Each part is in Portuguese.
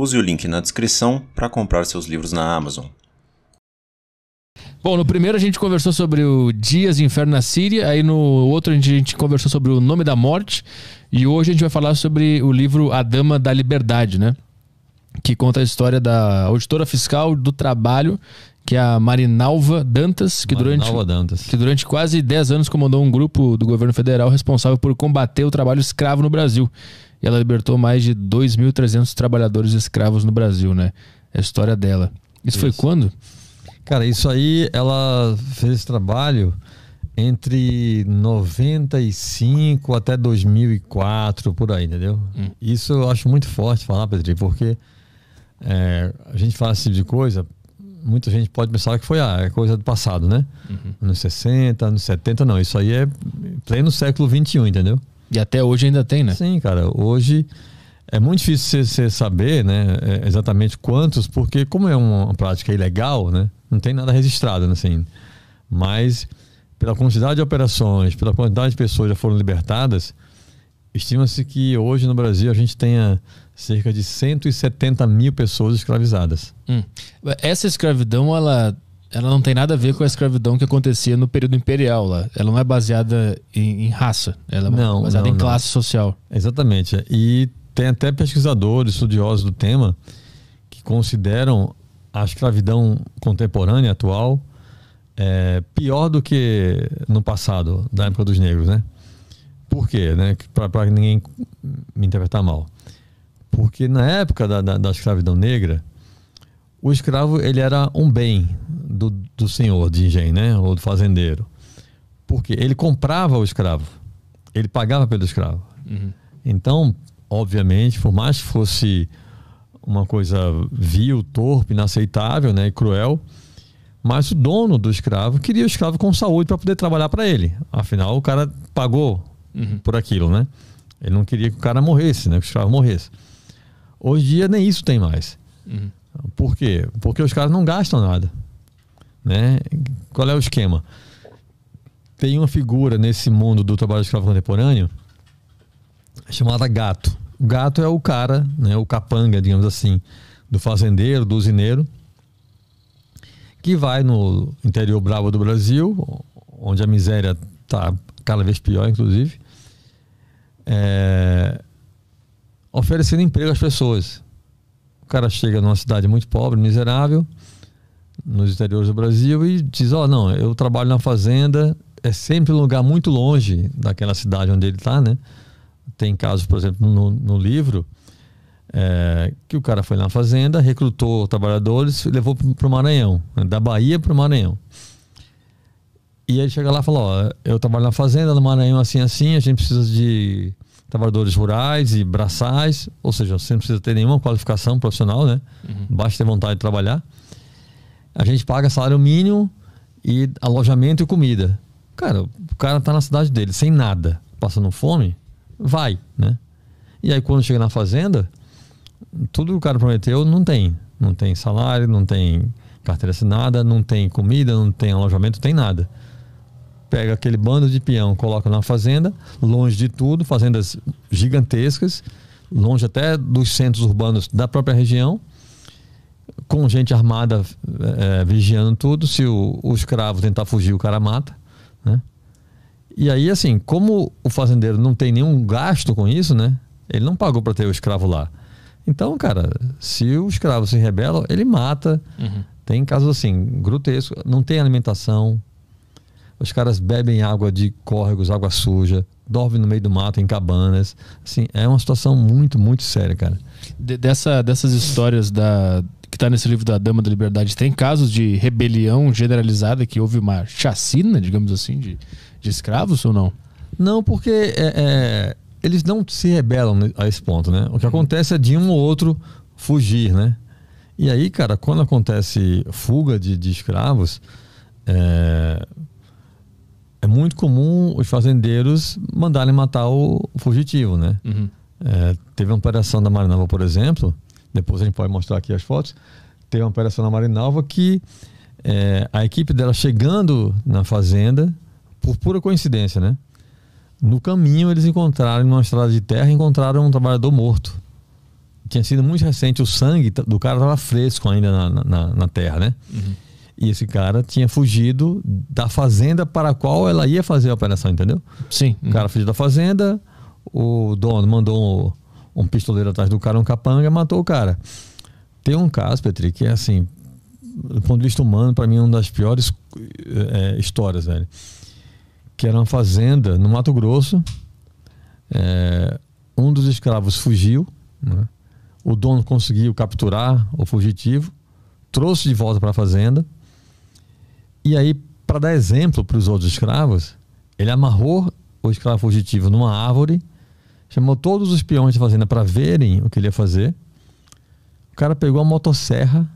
Use o link na descrição para comprar seus livros na Amazon. Bom, no primeiro a gente conversou sobre o Dias de Inferno na Síria, aí no outro a gente conversou sobre o Nome da Morte, e hoje a gente vai falar sobre o livro A Dama da Liberdade, né? Que conta a história da auditora fiscal do trabalho, que é a Marinalva Dantas, que durante quase 10 anos comandou um grupo do governo federal responsável por combater o trabalho escravo no Brasil. E ela libertou mais de 2.300 trabalhadores escravos no Brasil, né? É a história dela. Isso foi quando? Cara, isso aí, ela fez esse trabalho entre 95 até 2004, por aí, entendeu? Isso eu acho muito forte falar, Pedrinho, porque a gente fala esse tipo de coisa, muita gente pode pensar que foi coisa do passado, né? Anos 60, anos 70, não. Isso aí é pleno século XXI, entendeu? E até hoje ainda tem, né? Sim, cara. Hoje é muito difícil você saber, né, exatamente quantos, porque como é uma prática ilegal, né, não tem nada registrado, né, assim. Mas pela quantidade de operações, pela quantidade de pessoas que já foram libertadas, estima-se que hoje no Brasil a gente tenha cerca de 170 mil pessoas escravizadas. Essa escravidão, ela não tem nada a ver com a escravidão que acontecia no período imperial lá. Ela não é baseada em raça, ela é baseada em classe social. Exatamente. E tem até pesquisadores, estudiosos do tema, que consideram a escravidão contemporânea, atual, pior do que no passado, da época dos negros, né? Por quê? Né? Para ninguém me interpretar mal. Porque na época da escravidão negra, o escravo ele era um bem do senhor de engenho, né? Ou do fazendeiro. Porque ele comprava o escravo, ele pagava pelo escravo. Então, obviamente, por mais que fosse uma coisa vil, torpe, inaceitável, né, e cruel, mas o dono do escravo queria o escravo com saúde para poder trabalhar para ele. Afinal, o cara pagou por aquilo, né? Ele não queria que o cara morresse, né, que o escravo morresse. Hoje em dia nem isso tem mais. Por quê? Porque os caras não gastam nada, né? Qual é o esquema? Tem uma figura nesse mundo do trabalho escravo contemporâneo chamada gato. O gato é o cara, né, o capanga, digamos assim, do fazendeiro, do usineiro, que vai no interior bravo do Brasil, onde a miséria está cada vez pior, inclusive, oferecendo emprego às pessoas. O cara chega numa cidade muito pobre, miserável, nos interiores do Brasil, e diz: não, eu trabalho na fazenda, é sempre um lugar muito longe daquela cidade onde ele está, né? Tem casos, por exemplo, no livro, que o cara foi na fazenda, recrutou trabalhadores e levou para o Maranhão, né? Da Bahia para o Maranhão. E aí ele chega lá e fala: eu trabalho na fazenda, no Maranhão, assim, assim, a gente precisa de trabalhadores rurais e braçais, ou seja, você não precisa ter nenhuma qualificação profissional, né? Basta ter vontade de trabalhar. A gente paga salário mínimo e alojamento e comida. Cara, o cara tá na cidade dele, sem nada, passando fome, vai, né? E aí quando chega na fazenda, tudo que o cara prometeu não tem. Não tem salário, não tem carteira assinada, não tem comida, não tem alojamento, não tem nada. Pega aquele bando de peão, coloca na fazenda, longe de tudo, fazendas gigantescas, longe até dos centros urbanos da própria região, com gente armada vigiando tudo. Se o escravo tentar fugir, o cara mata, né? E aí, assim, como o fazendeiro não tem nenhum gasto com isso, né? Ele não pagou para ter o escravo lá. Então, cara, se o escravo se rebela, ele mata. Tem casos assim, grotescos, não tem alimentação. Os caras bebem água de córregos, água suja, dormem no meio do mato, em cabanas. Assim, é uma situação muito, muito séria, cara. Dessas histórias que está nesse livro da Dama da Liberdade, tem casos de rebelião generalizada, que houve uma chacina, digamos assim, de escravos ou não? Não, porque eles não se rebelam a esse ponto, né? O que acontece é de um ou outro fugir, né? E aí, cara, quando acontece fuga de escravos, é muito comum os fazendeiros mandarem matar o fugitivo, né? Teve uma operação da Marinalva, por exemplo, depois a gente pode mostrar aqui as fotos. Teve uma operação na Marinalva que a equipe dela chegando na fazenda, por pura coincidência, né? No caminho eles encontraram, numa estrada de terra, encontraram um trabalhador morto. tinha sido muito recente, o sangue do cara estava fresco ainda na terra, né? Uhum. E esse cara tinha fugido da fazenda para a qual ela ia fazer a operação, entendeu? Sim. O cara fugiu da fazenda, o dono mandou um pistoleiro atrás do cara, um capanga, matou o cara. Tem um caso, Petri, que é assim, do ponto de vista humano, para mim é uma das piores histórias, velho. Que era uma fazenda no Mato Grosso, um dos escravos fugiu, né? O dono conseguiu capturar o fugitivo, trouxe de volta para a fazenda, e aí, para dar exemplo para os outros escravos, ele amarrou o escravo fugitivo numa árvore, chamou todos os peões da fazenda para verem o que ele ia fazer. O cara pegou a motosserra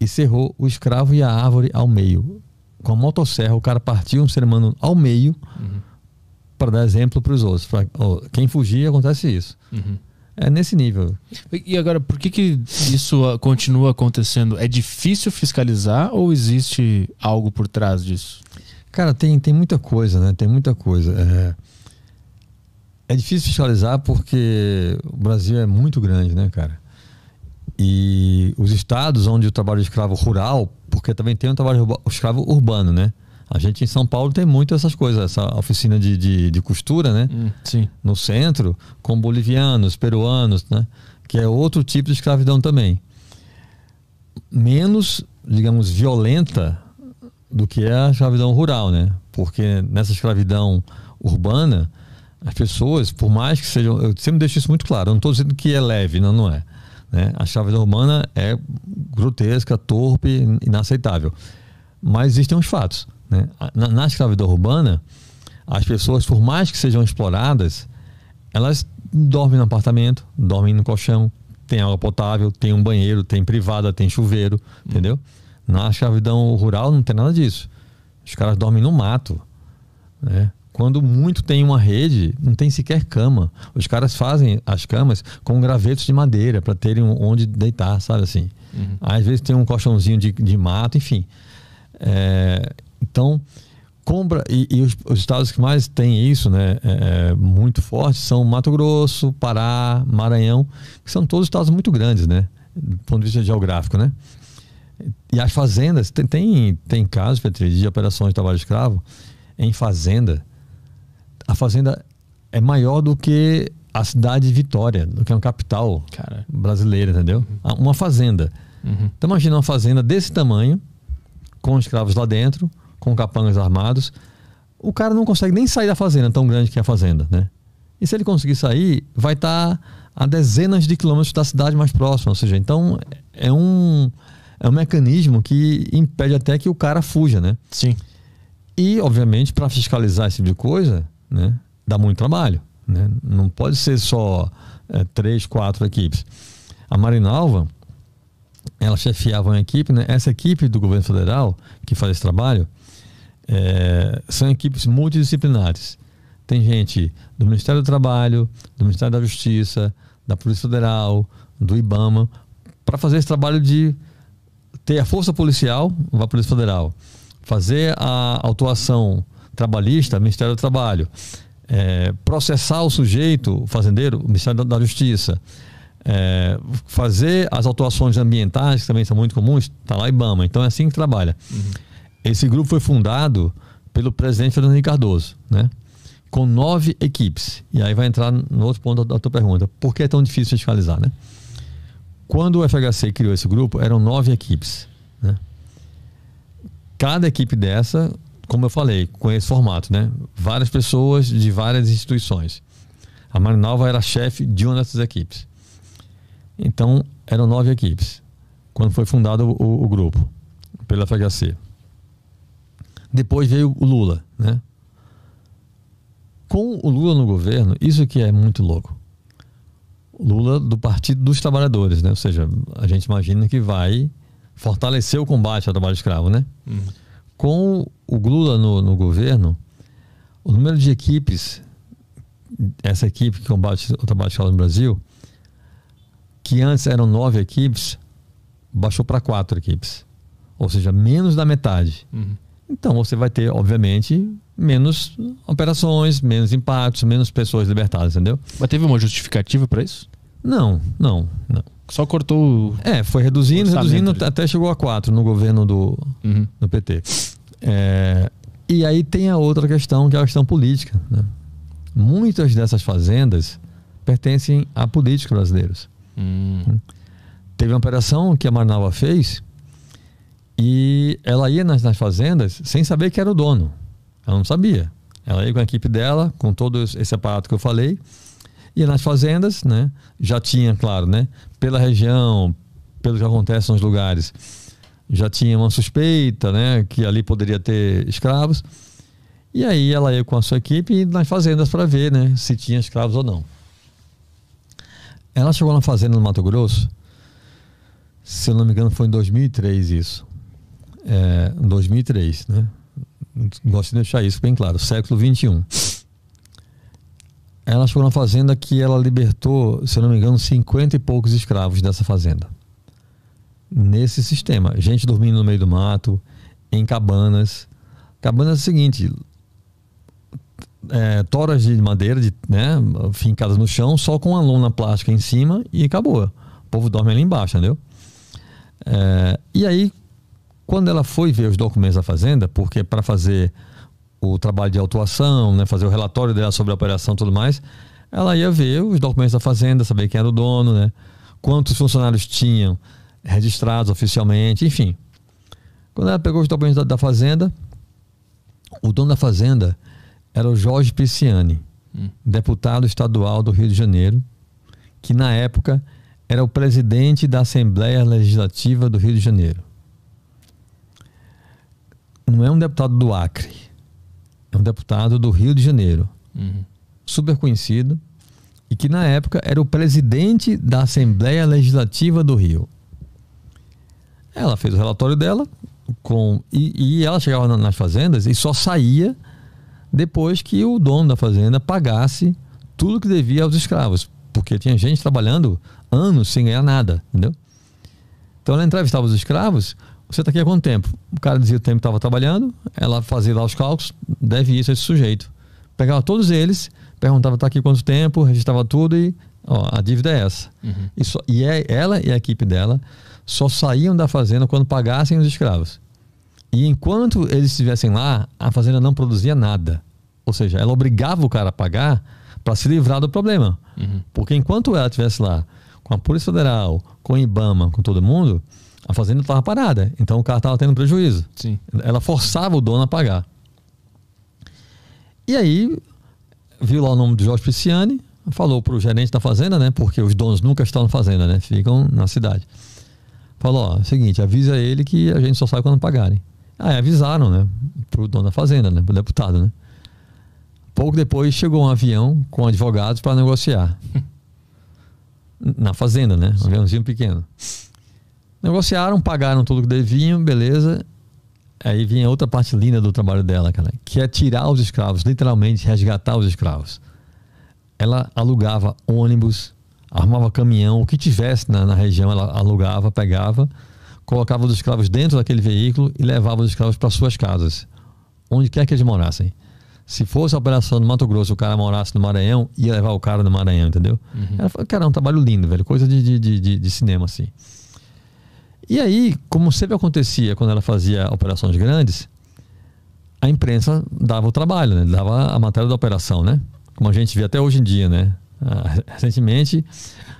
e serrou o escravo e a árvore ao meio. Com a motosserra, o cara partiu um ser humano ao meio, para dar exemplo para os outros. Quem fugir, acontece isso. Uhum. É nesse nível. E agora, por que isso continua acontecendo? É difícil fiscalizar ou existe algo por trás disso? Cara, tem muita coisa, né? Tem muita coisa. É difícil fiscalizar porque o Brasil é muito grande, né, cara? E os estados onde o trabalho de escravo rural, porque também tem um trabalho de escravo urbano, né? A gente em São Paulo tem muito essas coisas, essa oficina de costura, né? Sim. No centro, com bolivianos, peruanos, né? Que é outro tipo de escravidão também. Menos, digamos, violenta do que é a escravidão rural, né? Porque nessa escravidão urbana, as pessoas, por mais que sejam... Eu sempre deixo isso muito claro, eu não estou dizendo que é leve, não é. Né? A escravidão urbana é grotesca, torpe, inaceitável. Mas existem os fatos. Né? Na escravidão urbana, as pessoas, por mais que sejam exploradas, elas dormem no apartamento, dormem no colchão, tem água potável, tem um banheiro, tem privada, tem chuveiro, entendeu? Na escravidão rural não tem nada disso. Os caras dormem no mato, né? Quando muito tem uma rede, não tem sequer cama. Os caras fazem as camas com gravetos de madeira para terem onde deitar, sabe assim? Às vezes tem um colchãozinho de mato, enfim. Então, compra, e os estados que mais têm isso, né, muito forte, são Mato Grosso, Pará, Maranhão, que são todos estados muito grandes, né, do ponto de vista geográfico, né. E as fazendas, tem casos, Petri, de operações de trabalho escravo em fazenda. A fazenda é maior do que a cidade de Vitória, do que uma capital brasileira, entendeu? Uma fazenda. Então imagina uma fazenda desse tamanho, com escravos lá dentro, com capangas armados. O cara não consegue nem sair da fazenda, tão grande que é a fazenda, né? E se ele conseguir sair, vai estar a dezenas de quilômetros da cidade mais próxima. Ou seja, então é um mecanismo que impede até que o cara fuja, né? Sim. E, obviamente, para fiscalizar esse tipo de coisa, né, dá muito trabalho, né? Não pode ser só 3, 4 equipes. A Marinalva, ela chefiava uma equipe, né? Essa equipe do governo federal que faz esse trabalho são equipes multidisciplinares. Tem gente do Ministério do Trabalho, do Ministério da Justiça, da Polícia Federal, do IBAMA, para fazer esse trabalho de ter a força policial, a Polícia Federal, fazer a autuação trabalhista, Ministério do Trabalho, processar o sujeito, o fazendeiro, o Ministério da Justiça, fazer as autuações ambientais, que também são muito comuns, está lá IBAMA. Então é assim que trabalha. Esse grupo foi fundado pelo presidente Fernando Henrique Cardoso, né? Com 9 equipes. E aí vai entrar no outro ponto da tua pergunta. Por que é tão difícil fiscalizar, né? Quando o FHC criou esse grupo, eram 9 equipes, né? Cada equipe dessa, como eu falei, com esse formato, né? Várias pessoas de várias instituições. A Marinalva era chefe de uma dessas equipes. Então, eram 9 equipes. Quando foi fundado o grupo, pela FHC. Depois veio o Lula, né? Com o Lula no governo, isso que é muito louco. O Lula do Partido dos Trabalhadores, né? Ou seja, a gente imagina que vai fortalecer o combate ao trabalho escravo, né? Com o Lula no governo, o número de equipes, essa equipe que combate o trabalho escravo no Brasil, que antes eram 9 equipes, baixou para 4 equipes. Ou seja, menos da metade. Então você vai ter, obviamente, menos operações, menos impactos, menos pessoas libertadas, entendeu? Mas teve uma justificativa para isso? Não. Só cortou o... Foi reduzindo, orçamento, até chegou a 4 no governo do PT. E aí tem a outra questão, que é a questão política, né? Muitas dessas fazendas pertencem a políticos brasileiros. Teve uma operação que a Marinalva fez e ela ia nas fazendas sem saber que era o dono. Ela não sabia. Ela ia com a equipe dela, com todo esse aparato que eu falei, ia nas fazendas, né? Já tinha, claro, né? Pela região, pelo que acontece nos lugares, já tinha uma suspeita, né? Que ali poderia ter escravos. E aí ela ia com a sua equipe nas fazendas para ver, né? Se tinha escravos ou não. Ela chegou na fazenda no Mato Grosso, se eu não me engano foi em 2003 isso. 2003, né? Gosto de deixar isso bem claro, século XXI. Ela chegou na fazenda que ela libertou, se eu não me engano, 50 e poucos escravos dessa fazenda. Nesse sistema, gente dormindo no meio do mato, em cabanas. Cabanas é o seguinte, toras de madeira, né, fincadas no chão, só com uma lona plástica em cima e acabou. O povo dorme ali embaixo, entendeu? E aí, quando ela foi ver os documentos da fazenda, porque para fazer o trabalho de autuação, né, fazer o relatório dela sobre a operação e tudo mais, ela ia ver os documentos da fazenda, saber quem era o dono, né, quantos funcionários tinham registrados oficialmente, enfim. Quando ela pegou os documentos da fazenda, o dono da fazenda era o Jorge Pisciani, deputado estadual do Rio de Janeiro, que na época era o presidente da Assembleia Legislativa do Rio de Janeiro. Não é um deputado do Acre, é um deputado do Rio de Janeiro, super conhecido, e que na época era o presidente da Assembleia Legislativa do Rio. Ela fez o relatório dela, e ela chegava nas fazendas e só saía depois que o dono da fazenda pagasse tudo que devia aos escravos, porque tinha gente trabalhando anos sem ganhar nada, entendeu? Então ela entrevistava os escravos. Você está aqui há quanto tempo? O cara dizia o tempo que estava trabalhando, ela fazia lá os cálculos, deve isso a esse sujeito. Pegava todos eles, perguntava, está aqui quanto tempo, registrava tudo e a dívida é essa. Ela e a equipe dela só saíam da fazenda quando pagassem os escravos. E enquanto eles estivessem lá, a fazenda não produzia nada. Ou seja, ela obrigava o cara a pagar para se livrar do problema. Porque enquanto ela estivesse lá com a Polícia Federal, com o IBAMA, com todo mundo, a fazenda estava parada. Então o cara estava tendo prejuízo. Sim. Ela forçava o dono a pagar. E aí, viu lá o nome do Jorge Pisciani, falou para o gerente da fazenda, né? Porque os donos nunca estão na fazenda, né? Ficam na cidade. Falou, seguinte, avisa ele que a gente só sai quando pagarem. Avisaram, né? Pro dono da fazenda, né? Pro deputado, né? Pouco depois chegou um avião com advogados para negociar. Na fazenda, né? Um aviãozinho pequeno. Negociaram, pagaram tudo que deviam, beleza. Aí vinha outra parte linda do trabalho dela, cara, que é tirar os escravos, literalmente resgatar os escravos. Ela alugava ônibus, armava caminhão, o que tivesse na região ela alugava, pegava, colocava os escravos dentro daquele veículo e levava os escravos para suas casas, onde quer que eles morassem. Se fosse a operação no Mato Grosso, o cara morasse no Maranhão, ia levar o cara no Maranhão, entendeu? Ela falou, cara, é um trabalho lindo, velho, coisa de cinema, assim. E aí, como sempre acontecia quando ela fazia operações grandes, a imprensa dava o trabalho, né? Dava a matéria da operação, né? Como a gente vê até hoje em dia, né? Recentemente,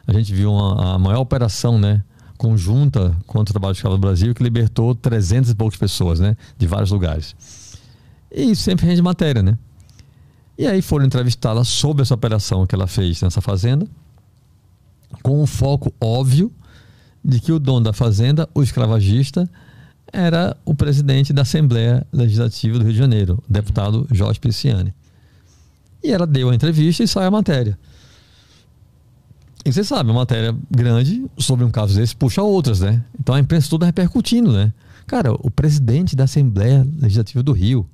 a gente viu a maior operação, né, conjunta contra o trabalho escravo do Brasil, que libertou 300 e poucas pessoas, né, de vários lugares. E isso sempre rende matéria, né? E aí foram entrevistá-la sobre essa operação que ela fez nessa fazenda, com um foco óbvio de que o dono da fazenda, o escravagista, era o presidente da Assembleia Legislativa do Rio de Janeiro, o deputado Jorge Pisciani. E ela deu a entrevista e saiu a matéria. E você sabe, uma matéria grande sobre um caso desse puxa outras, né? Então a imprensa toda repercutindo, né? Cara, o presidente da Assembleia Legislativa do Rio,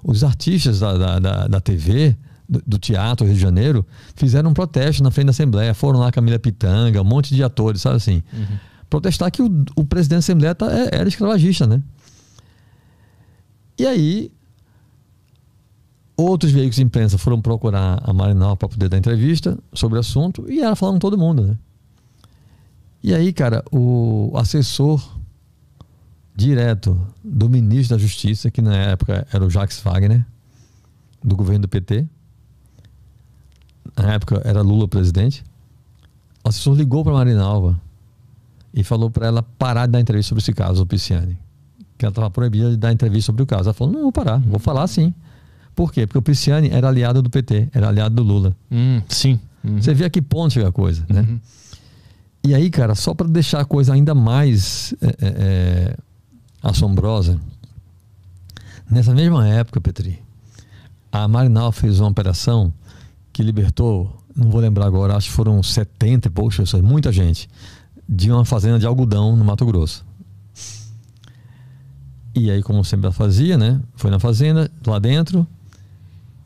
os artistas da TV, do Teatro Rio de Janeiro, fizeram um protesto na frente da Assembleia. Foram lá Camila Pitanga, um monte de atores, sabe assim? Protestar que o presidente da Assembleia era escravagista, né? E aí, outros veículos de imprensa foram procurar a Marinalva para poder dar entrevista sobre o assunto e ela falando com todo mundo, né? E aí, cara, o assessor direto do ministro da Justiça, que na época era o Jacques Wagner, do governo do PT, na época era Lula presidente, o assessor ligou para Marinalva e falou para ela parar de dar entrevista sobre esse caso, o Pisciani. Que ela estava proibida de dar entrevista sobre o caso. Ela falou, não vou parar, vou falar sim. Por quê? Porque o Pisciani era aliado do PT, era aliado do Lula. Sim. Você vê a que ponto chega a coisa, né? E aí, cara, só para deixar a coisa ainda mais assombrosa, nessa mesma época, Petri, a Marinalva fez uma operação que libertou, não vou lembrar agora, acho que foram 70 e poucas pessoas, muita gente, de uma fazenda de algodão no Mato Grosso. E aí, como sempre ela fazia, né? Foi na fazenda, lá dentro,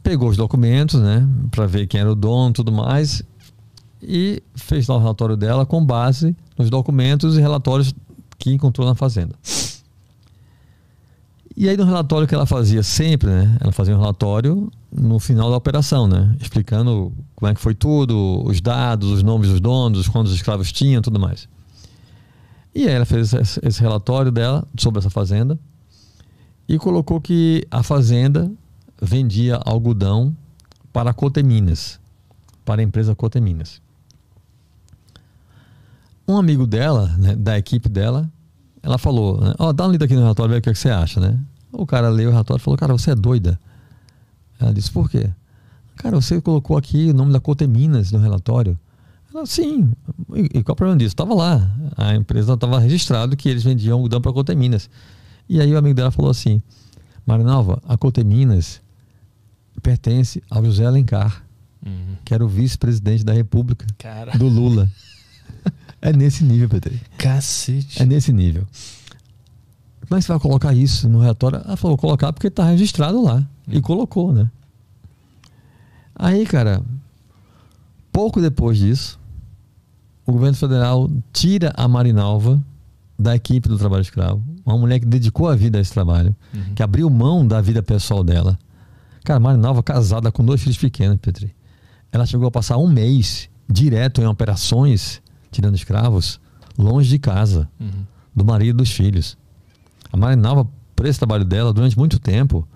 pegou os documentos, né? Para ver quem era o dono e tudo mais, e fez lá o relatório dela com base nos documentos e relatórios que encontrou na fazenda. E aí no relatório que ela fazia sempre, né? Ela fazia um relatório no final da operação, né? Explicando como é que foi tudo, os dados, os nomes dos donos, quantos escravos tinham, tudo mais. E aí ela fez esse relatório dela sobre essa fazenda e colocou que a fazenda vendia algodão para a Coteminas, para a empresa Coteminas. Um amigo dela, né, da equipe dela, ela falou, né, dá uma lida aqui no relatório, vê o que você acha, né? O cara leu o relatório e falou, cara, você é doida. Ela disse, por quê? Cara, você colocou aqui o nome da Coteminas no relatório. Ela, sim. E qual é o problema disso? Estava lá. A empresa estava registrado que eles vendiam algodão para a Coteminas. E aí o amigo dela falou assim, Marinalva, a Coteminas pertence ao José Alencar, que era o vice-presidente da República do Lula. É nesse nível, Petri. Cacete. É nesse nível. Como é que você vai colocar isso no relatório? Ela falou, vou colocar porque está registrado lá. E colocou, né? Aí, cara, pouco depois disso, o governo federal tira a Marinalva da equipe do trabalho escravo. Uma mulher que dedicou a vida a esse trabalho, que abriu mão da vida pessoal dela. Cara, Marinalva casada com 2 filhos pequenos, Petri. Ela chegou a passar 1 mês direto em operações, tirando escravos, longe de casa, do marido e dos filhos. A Marinalva, por esse trabalho dela, durante muito tempo,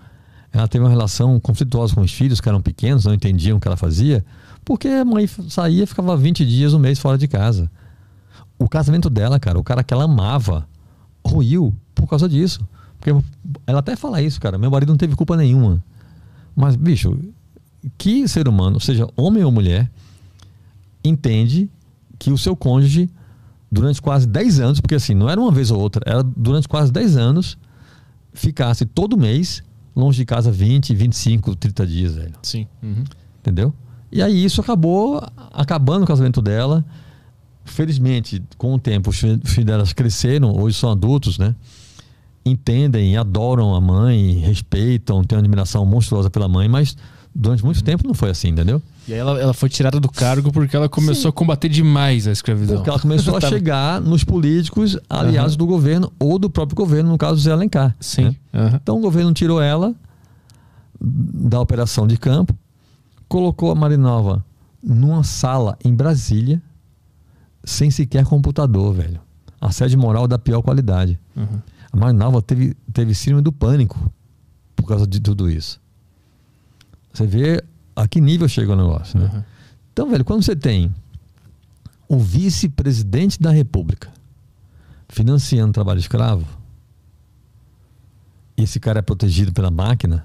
ela teve uma relação conflituosa com os filhos, que eram pequenos, não entendiam o que ela fazia, porque a mãe saía e ficava 20 dias, 1 mês fora de casa. O casamento dela, cara, o cara que ela amava, ruiu por causa disso. Porque ela até fala isso, cara, meu marido não teve culpa nenhuma. Mas, bicho, que ser humano, seja homem ou mulher, entende que o seu cônjuge, durante quase 10 anos, porque assim, não era uma vez ou outra, era durante quase 10 anos, ficasse todo mês longe de casa 20, 25, 30 dias, velho. Sim. Entendeu? E aí isso acabou acabando o casamento dela. Felizmente, com o tempo, os filhos delas cresceram, hoje são adultos, né? Entendem, adoram a mãe, respeitam, têm uma admiração monstruosa pela mãe, mas durante muito tempo não foi assim, entendeu? E aí ela foi tirada do cargo porque ela começou a combater demais a escravidão. Porque ela começou a chegar nos políticos aliados do governo ou do próprio governo, no caso do Zé Alencar. Sim. Né? Então o governo tirou ela da operação de campo, colocou a Marinalva numa sala em Brasília, sem sequer computador, velho. Assédio moral da pior qualidade. A Marinalva teve síndrome do pânico por causa de tudo isso. Você vê a que nível chega o negócio, né? Então, velho, quando você tem o vice-presidente da República financiando trabalho escravo, e esse cara é protegido pela máquina,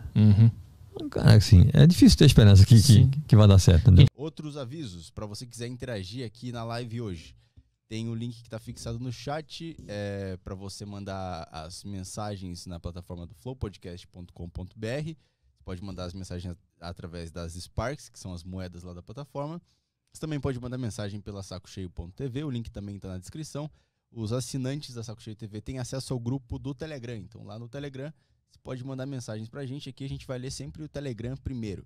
cara, assim, é difícil ter esperança que vai dar certo, entendeu? Outros avisos, para você que quiser interagir aqui na live hoje. Tem o link que está fixado no chat para você mandar as mensagens na plataforma do flowpodcast.com.br. Você pode mandar as mensagens através das Sparks, que são as moedas lá da plataforma. Você também pode mandar mensagem pela sacocheio.tv, o link também está na descrição. Os assinantes da Saco Cheio TV têm acesso ao grupo do Telegram. Então lá no Telegram você pode mandar mensagens para a gente. Aqui a gente vai ler sempre o Telegram primeiro.